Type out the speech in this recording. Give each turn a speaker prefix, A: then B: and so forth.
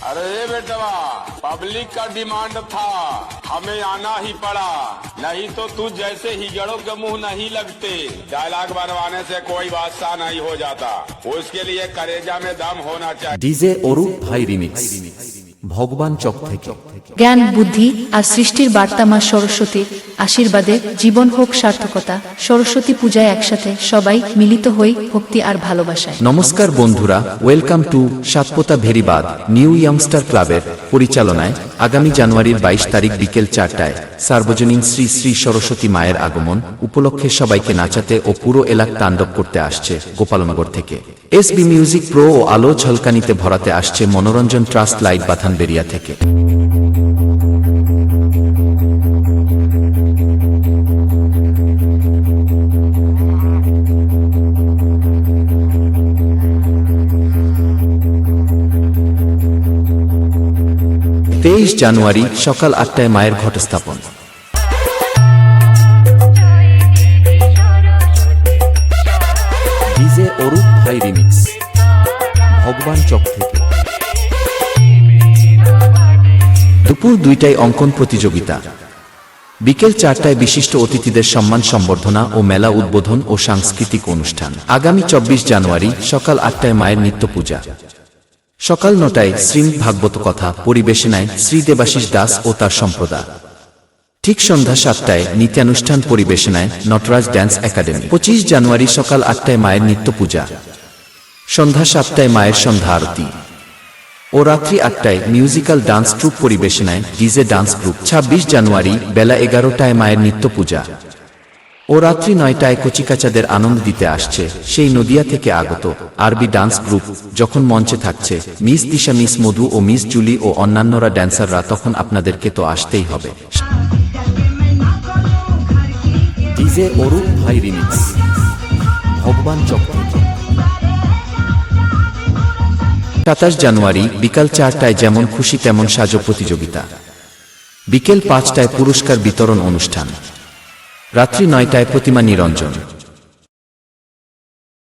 A: अरे बेटवा, पब्लिक का डिमांड था, हमें आना ही पड़ा, नहीं तो तू जैसे हिजड़ों के मुंह नहीं लगते। डायलॉग बनवाने से कोई बादशाह नहीं हो जाता, उसके लिए करेजा में दम होना चाहिए।
B: ডিজে অরূপ ভাই রিমিক্স ভগবান চক থেকে।
C: জ্ঞান বুদ্ধি আর সৃষ্টির বার্তা মা সরস্বতীর আশীর্বাদে জীবন হোক সার্থকতা। সরস্বতী পূজায় একসাথে সবাই মিলিত হই ভক্তি আর ভালোবাসায়।
B: নমস্কার বন্ধুরা, ওয়েলকাম টু সাতপোতা ভেরিবাদ নিউ ইয়ংস্টার ক্লাবের পরিচালনায় আগামী জানুয়ারির 22 তারিখ বিকেল 4টায় সার্বজনীন শ্রী শ্রী সরস্বতী মায়ের আগমন উপলক্ষে সবাইকে নাচাতে ও পুরো এলাকা তাণ্ডব করতে আসছে গোপালনগর থেকে। এসবি মিউজিক প্রো ও আলো ঝলকানিতে ভরাতে আসছে মনোরঞ্জন ট্রাস্ট লাইট বাথানবেরিয়া থেকে। তেইশ জানুয়ারি সকাল 8টায় মায়ের ঘটস্থাপন। ডিজে অরূপ ভাই রিমিক্স ভগবান চক থেকে। দুপুর 2টায় অঙ্কন প্রতিযোগিতা, বিকেল 4টায় বিশিষ্ট অতিথিদের সম্মান সম্বর্ধনা ও মেলা উদ্বোধন ও সাংস্কৃতিক অনুষ্ঠান। আগামী 24 জানুয়ারি সকাল 8টায় মায়ের নিত্য পূজা। সকাল 9টায় শ্রীমদ্ ভাগবত কথা পরিবেশনায় শ্রী দেবাশিস দাস ও তার সম্প্রদায়। ঠিক সন্ধ্যা 7টায় নৃত্যানুষ্ঠান পরিবেশনায় নটরাজ ড্যান্স একাডেমি। 25 জানুয়ারি সকাল 8টায় মায়ের নিত্য পূজা। সন্ধ্যা 7টায় মায়ের সন্ধ্যা আরতি ও রাত্রি 8টায় মিউজিক্যাল ডান্স ট্রুপ পরিবেশনায় ডিজে ডান্স গ্রুপ। 26 জানুয়ারি বেলা 11টায় মায়ের নিত্য পূজা ও রাত্রি 9টায় কচিকাচাদের আনন্দ দিতে আসছে সেই নদিয়া থেকে আগত আরবি ডান্স গ্রুপ। যখন মঞ্চে থাকছে মিস দিশা, মিস মধু ও মিস জুলি ও অন্যান্যরা ড্যান্সাররা, তখন আপনাদেরকে তো আসতেই হবে। ডিজে অরূপ ভাই রিমিক্স ভগবান চক থেকে। 27 জানুয়ারি বিকাল 4টায় যেমন খুশি তেমন সাজো প্রতিযোগিতা। বিকেল 5টায় পুরস্কার বিতরণ অনুষ্ঠান। রাত্রি 9টায় প্রতিমা নিরঞ্জন।